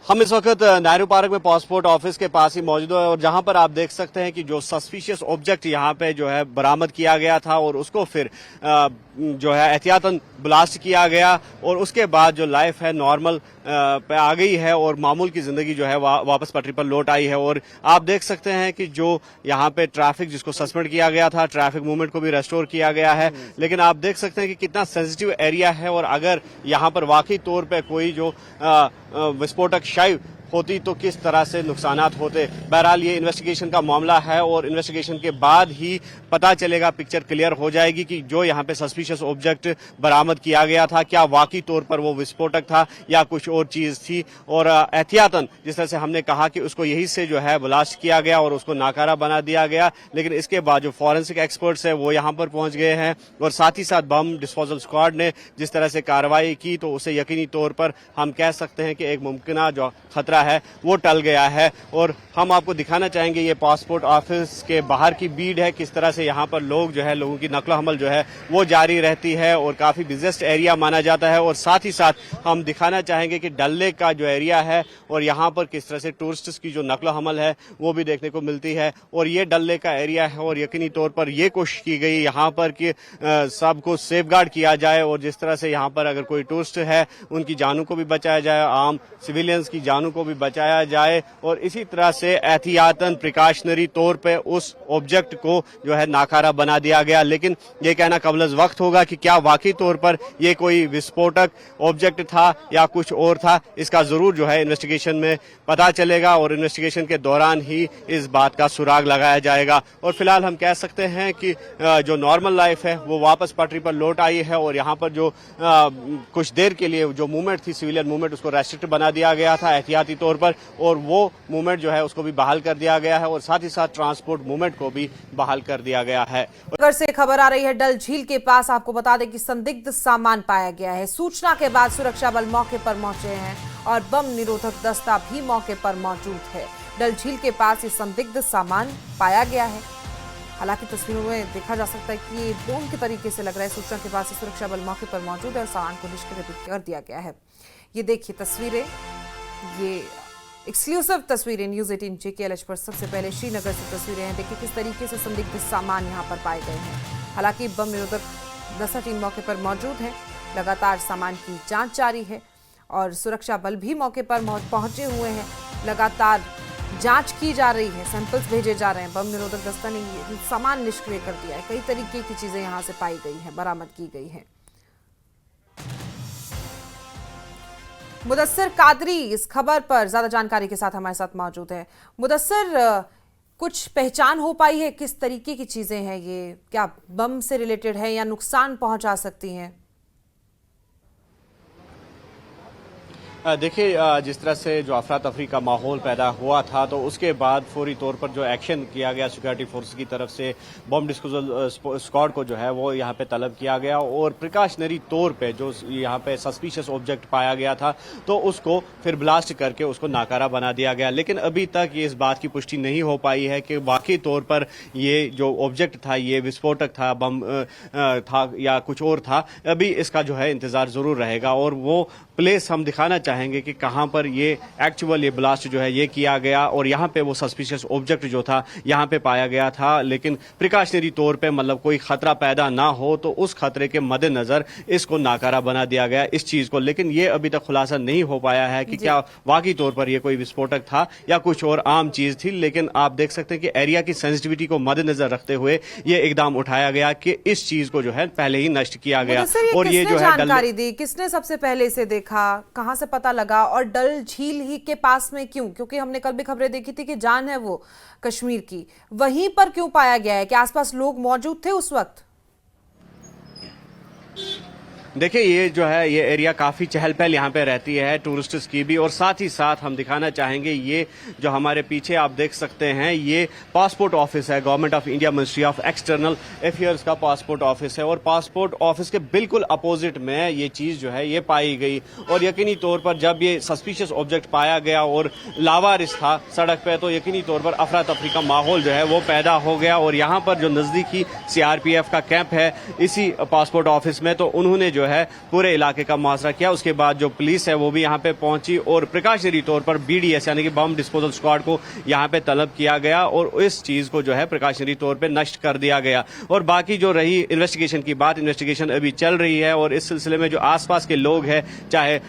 हम इस वक्त नेहरू पार्क में पासपोर्ट ऑफिस के पास ही मौजूद है और जहां पर आप देख सकते हैं कि जो सस्पिशियस ऑब्जेक्ट यहां पे जो है बरामद किया गया था और उसको फिर जो है एहतियातन ब्लास्ट किया गया और उसके बाद जो लाइफ है नॉर्मल पे आ गई है और मामूल की जिंदगी जो है वापस पटरी पर लौट आई है। और आप देख सकते हैं कि जो यहाँ पे ट्रैफिक जिसको सस्पेंड किया गया था, ट्रैफिक मूवमेंट को भी रेस्टोर किया गया है, लेकिन आप देख सकते हैं कि कितना सेंसिटिव एरिया है और अगर यहाँ पर वाकई तौर पे कोई जो विस्फोटक शय होती तो किस तरह से नुकसानात होते। बहरहाल ये इन्वेस्टिगेशन का मामला है और इन्वेस्टिगेशन के बाद ही पता चलेगा, पिक्चर क्लियर हो जाएगी कि जो यहाँ पे सस्पिशियस ऑब्जेक्ट बरामद किया गया था क्या वाकई तौर पर वो विस्फोटक था या कुछ और चीज थी। और एहतियातन जिस तरह से हमने कहा कि उसको यही से जो है ब्लास्ट किया गया और उसको नाकारा बना दिया गया, लेकिन इसके बाद जो फॉरेंसिक एक्सपर्ट्स है वो यहाँ पर पहुंच गए हैं और साथ ही साथ बम डिस्पोजल स्क्वाड ने जिस तरह से कार्रवाई की तो उसे यकीनी तौर पर हम कह सकते हैं कि एक मुमकिन जो खतरा है वो टल गया है। और हम आपको दिखाना चाहेंगे ये पासपोर्ट ऑफिस के बाहर की भीड़ है, किस तरह से यहाँ पर लोग जो है लोगों की नकलो हमल जो है वो जारी रहती है और काफी बिजिएस्ट एरिया माना जाता है। और साथ ही साथ हम दिखाना चाहेंगे कि डल लेक का जो एरिया है और यहाँ पर किस तरह से टूरिस्ट्स की जो नकलो हमल है वो भी देखने को मिलती है। और ये डल लेक का एरिया है और यकीनी तौर पर यह कोशिश की गई यहाँ पर कि सबको सेफगार्ड किया जाए और जिस तरह से यहाँ पर अगर कोई टूरिस्ट है उनकी जानों को भी बचाया जाए, आम सिविलियंस की जानों को भी बचाया जाए और इसी तरह से एहतियातन प्रिकॉशनरी तौर पे उस ऑब्जेक्ट को जो है नाकारा बना दिया गया। लेकिन ये कहना कबल वक्त होगा कि क्या वाकई तौर पर ये कोई विस्फोटक ऑब्जेक्ट था या कुछ और था, इसका जरूर जो है इन्वेस्टिगेशन में पता चलेगा और इन्वेस्टिगेशन के दौरान ही इस बात का सुराग लगाया जाएगा। और फिलहाल हम कह सकते हैं कि जो नॉर्मल लाइफ है वो वापस पटरी पर लौट आई है और यहाँ पर जो कुछ देर के लिए जो मूवमेंट थी, सिविलियन मूवमेंट, उसको रेस्ट्रिक्ट बना दिया गया था एहतियाती तौर पर और वो मूवमेंट जो है उसको भी बहाल कर दिया गया है और साथ ही साथ ट्रांसपोर्ट मूवमेंट को भी बहाल कर दिया गया है। अगर से खबर आ रही है डल झील के पास, आपको बता दें कि संदिग्ध सामान पाया गया है। सूचना के बाद सुरक्षा बल मौके पर पहुंचे हैं और बम निरोधक दस्ता भी मौके पर मौजूद है। डल झील के पास ये संदिग्ध सामान पाया गया है। हालांकि तस्वीरों में देखा जा सकता है कि ये बम के तरीके से लग रहा है। सूचना के बाद सुरक्षा बल मौके पर मौजूद है और सामान को निष्क्रिय कर दिया गया है। ये देखिए तस्वीरें, ये एक्सक्लूसिव तस्वीरें न्यूज 18 JKLH पर सबसे पहले श्रीनगर से तस्वीरें हैं। देखिए किस तरीके से संदिग्ध सामान यहां पर पाए गए हैं। हालांकि बम निरोधक दस्ता टीम मौके पर मौजूद है, लगातार सामान की जांच जारी है और सुरक्षा बल भी मौके पर पहुंचे हुए हैं। लगातार जांच की जा रही है, सैंपल्स भेजे जा रहे हैं। बम निरोधक दस्ता ने सामान निष्क्रिय कर दिया है। कई तरीके की चीजें यहां से पाई गई हैं, बरामद की गई हैं। मुदस्सिर कादरी इस खबर पर ज्यादा जानकारी के साथ हमारे साथ मौजूद है। मुदस्सिर, कुछ पहचान हो पाई है किस तरीके की चीजें हैं ये? क्या बम से रिलेटेड है या नुकसान पहुंचा सकती हैं? देखिए, जिस तरह से जो अफरा तफरी का माहौल पैदा हुआ था तो उसके बाद फौरी तौर पर जो एक्शन किया गया सिक्योरिटी फोर्स की तरफ से, बम डिस्पोजल स्क्वाड को जो है वो यहाँ पे तलब किया गया और प्रिकॉशनरी तौर पे जो यहाँ पे सस्पिशियस ऑब्जेक्ट पाया गया था तो उसको फिर ब्लास्ट करके उसको नाकारा बना दिया गया। लेकिन अभी तक ये इस बात की पुष्टि नहीं हो पाई है कि वाकई तौर पर ये जो ऑब्जेक्ट था ये विस्फोटक था, बम था या कुछ और था। अभी इसका जो है इंतजार जरूर रहेगा और वो प्लेस हम दिखाना चाहेंगे कि कहां पर ये एक्चुअल ये ब्लास्ट जो है ये किया गया और यहाँ पे वो सस्पिशियस ऑब्जेक्ट जो था यहाँ पे पाया गया था। लेकिन प्रिकॉशनरी तौर पे मतलब कोई खतरा पैदा ना हो तो उस खतरे के मद्देनजर इसको नाकारा बना दिया गया इस चीज को। लेकिन ये अभी तक खुलासा नहीं हो पाया है कि क्या वाकई तौर पर यह कोई विस्फोटक था या कुछ और आम चीज थी। लेकिन आप देख सकते हैं कि एरिया की सेंसिटिविटी को मद्देनजर रखते हुए ये इकदाम उठाया गया कि इस चीज को जो है पहले ही नष्ट किया गया। और ये जो है जानकारी दी किसने सबसे पहले इसे देखा, कहां से पता लगा और डल झील ही के पास में क्यों? क्योंकि हमने कल भी खबरें देखी थी कि जान है वो कश्मीर की, वहीं पर क्यों पाया गया है? कि आसपास लोग मौजूद थे उस वक्त? देखिए, ये जो है ये एरिया काफ़ी चहल पहल यहाँ पे रहती है टूरिस्ट्स की भी। और साथ ही साथ हम दिखाना चाहेंगे ये जो हमारे पीछे आप देख सकते हैं ये पासपोर्ट ऑफिस है, government of India ministry of external affairs का पासपोर्ट ऑफिस है और पासपोर्ट ऑफिस के बिल्कुल अपोजिट में ये चीज़ जो है ये पाई गई। और यकीनी तौर पर जब ये सस्पिशियस ऑब्जेक्ट पाया गया और लावारिस था सड़क पर तो यकीनी तौर पर अफरा तफरी का माहौल जो है वो पैदा हो गया। और यहाँ पर जो नज़दीकी CRPF का कैंप है इसी पासपोर्ट ऑफिस में, तो उन्होंने जो जो है पूरे इलाके का मुहासरा किया। उसके बाद जो पुलिस है वो भी यहाँ पे पहुंची और प्रिकॉशनरी तौर पर BDS यानी कि बम डिस्पोजल स्क्वाड को यहाँ पे तलब किया गया और इस चीज को जो है प्रिकॉशनरी तौर पे नष्ट कर दिया गया। और बाकी जो रही इन्वेस्टिगेशन की बात, इन्वेस्टिगेशन अभी चल रही है और इस सिलसिले में जो आसपास के लोग हैं, चाहे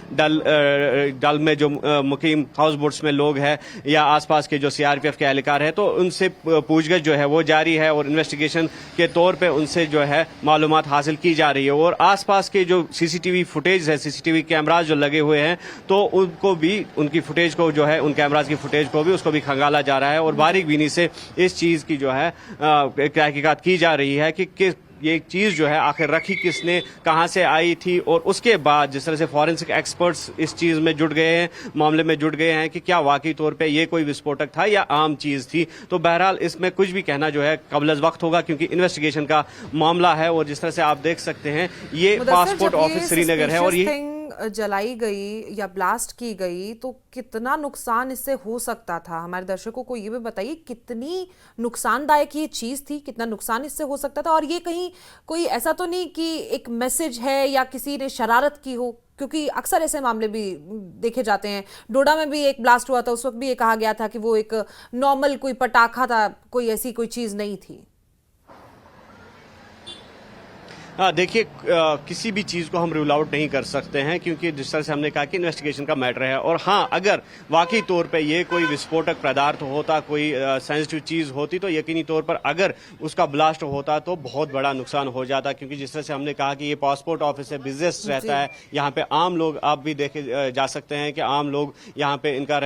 डल में जो मुकीम हाउस बोट्स में लोग हैं या आसपास के जो CRPF के एहलकार हैं, तो उनसे पूछगछ जो है वो जारी है और इन्वेस्टिगेशन के तौर पे उनसे जो है मालूमात हासिल की जा रही है। और आसपास के जो CCTV फुटेज है, CCTV कैमराज जो लगे हुए हैं, तो उनको भी उनकी फुटेज को जो है उन कैमराज की फुटेज को भी उसको भी खंगाला जा रहा है और बारीक बीनी से इस चीज की जो है तहकीकात की जा रही है कि ये चीज जो है आखिर रखी किसने, कहां से आई थी। और उसके बाद जिस तरह से फॉरेंसिक एक्सपर्ट्स इस चीज में जुट गए हैं, मामले में जुट गए हैं कि क्या वाकई तौर पे ये कोई विस्फोटक था या आम चीज थी। तो बहरहाल इसमें कुछ भी कहना जो है कबल वक्त होगा क्योंकि इन्वेस्टिगेशन का मामला है। और जिस तरह से आप देख सकते हैं ये पासपोर्ट ऑफिस श्रीनगर है और ये जलाई गई या ब्लास्ट की गई तो कितना नुकसान इससे हो सकता था, हमारे दर्शकों को ये भी बताइए कितनी नुकसानदायक ये चीज थी, कितना नुकसान इससे हो सकता था। और ये कहीं कोई ऐसा तो नहीं कि एक मैसेज है या किसी ने शरारत की हो, क्योंकि अक्सर ऐसे मामले भी देखे जाते हैं। डोडा में भी एक ब्लास्ट हुआ था, उस वक्त भी ये कहा गया था कि वो एक नॉर्मल कोई पटाखा था, कोई ऐसी कोई चीज नहीं थी। देखिए किसी भी चीज़ को हम रूल आउट नहीं कर सकते हैं क्योंकि जिस तरह से हमने कहा कि इन्वेस्टिगेशन का मैटर है। और हाँ, अगर वाकई तौर पे ये कोई विस्फोटक पदार्थ होता, कोई सेंसिटिव चीज़ होती, तो यकीनी तौर पर अगर उसका ब्लास्ट होता तो बहुत बड़ा नुकसान हो जाता। क्योंकि जिस तरह से हमने कहा कि ये पासपोर्ट ऑफिस है, बिजनेस रहता है, यहाँ पे आम लोग, आप भी देखे जा सकते हैं कि आम लोग यहाँ पे इनका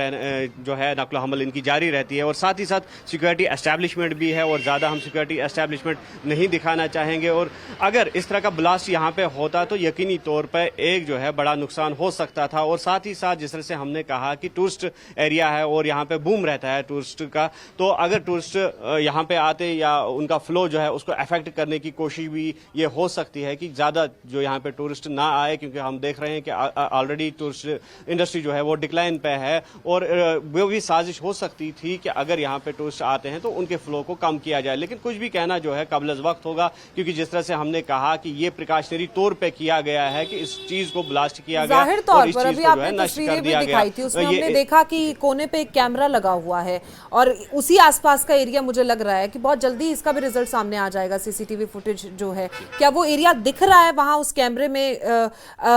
जो है नकलो हमल इनकी जारी रहती है। और साथ ही साथ सिक्योरिटी एस्टैब्लिशमेंट भी है और ज़्यादा हम सिक्योरिटी एस्टैब्लिशमेंट नहीं दिखाना चाहेंगे। और अगर इस तरह का ब्लास्ट यहाँ पे होता तो यकीनी तौर पर एक जो है बड़ा नुकसान हो सकता था। और साथ ही साथ जिस तरह से हमने कहा कि टूरिस्ट एरिया है और यहाँ पे बूम रहता है टूरिस्ट का, तो अगर टूरिस्ट यहाँ पे आते या उनका फ्लो जो है उसको अफेक्ट करने की कोशिश भी ये हो सकती है कि ज़्यादा जो यहाँ पे टूरिस्ट ना आए, क्योंकि हम देख रहे हैं कि ऑलरेडी टूरिस्ट इंडस्ट्री जो है वो डिक्लाइन पे है। और वो भी साजिश हो सकती थी कि अगर यहाँ पे टूरिस्ट आते हैं तो उनके फ्लो को कम किया जाए। लेकिन कुछ भी कहना जो है कबल वक्त होगा क्योंकि जिस तरह से हमने कहा कि ये प्रिकॉशनरी तौर पे किया गया है कि इस चीज को ब्लास्ट किया गया जाहिर तौर पर अभी आपने तस्वीरें भी दिखाई थी, उसमें हमने देखा कि कोने पे एक कैमरा लगा हुआ है और उसी आसपास का एरिया मुझे लग रहा है कि बहुत जल्दी इसका भी रिजल्ट सामने आ जाएगा। CCTV फुटेज जो है, क्या वो एरिया दिख रहा है वहां उस कैमरे में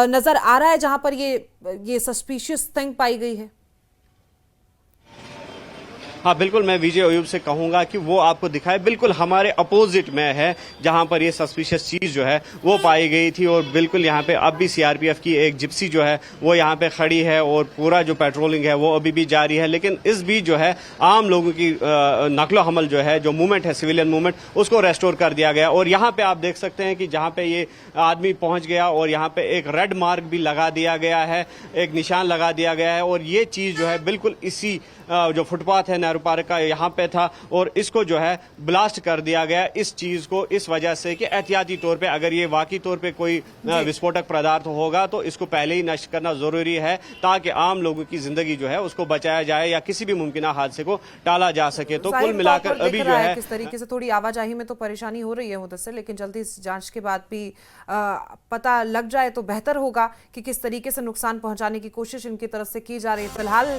नजर आ रहा है जहां पर ये सस्पिशियस थिंग पाई गई है? हाँ बिल्कुल, मैं विजय अयूब से कहूंगा कि वो आपको दिखाए, बिल्कुल हमारे अपोजिट में है जहां पर ये सस्पिशियस चीज जो है वो पाई गई थी। और बिल्कुल यहाँ पे अब भी CRPF की एक जिप्सी जो है वो यहाँ पे खड़ी है और पूरा जो पेट्रोलिंग है वो अभी भी जारी है। लेकिन इस बीच जो है आम लोगों की नकलो हमल जो है, जो मूवमेंट है, सिविलियन मूवमेंट, उसको रेस्टोर कर दिया गया। और यहाँ पे आप देख सकते हैं कि जहाँ पे ये आदमी पहुंच गया और यहाँ पे एक रेड मार्क भी लगा दिया गया है, एक निशान लगा दिया गया है। और ये चीज जो है बिल्कुल इसी जो फुटपाथ है नेहरू पार्क का यहाँ पे था और इसको जो है ब्लास्ट कर दिया गया इस चीज को, इस वजह से कि एहतियाती तौर पे अगर ये वाकई तौर पे कोई विस्फोटक पदार्थ होगा तो इसको पहले ही नष्ट करना जरूरी है ताकि आम लोगों की जिंदगी जो है उसको बचाया जाए या किसी भी मुमकिन हादसे को टाला जा सके। तो कुल मिलाकर अभी जो है किस तरीके से थोड़ी आवाजाही में तो परेशानी हो रही है मुदस्सिर, लेकिन जल्दी इस जांच के बाद भी पता लग जाए तो बेहतर होगा कि किस तरीके से नुकसान पहुंचाने की कोशिश इनकी तरफ से की जा रही है। फिलहाल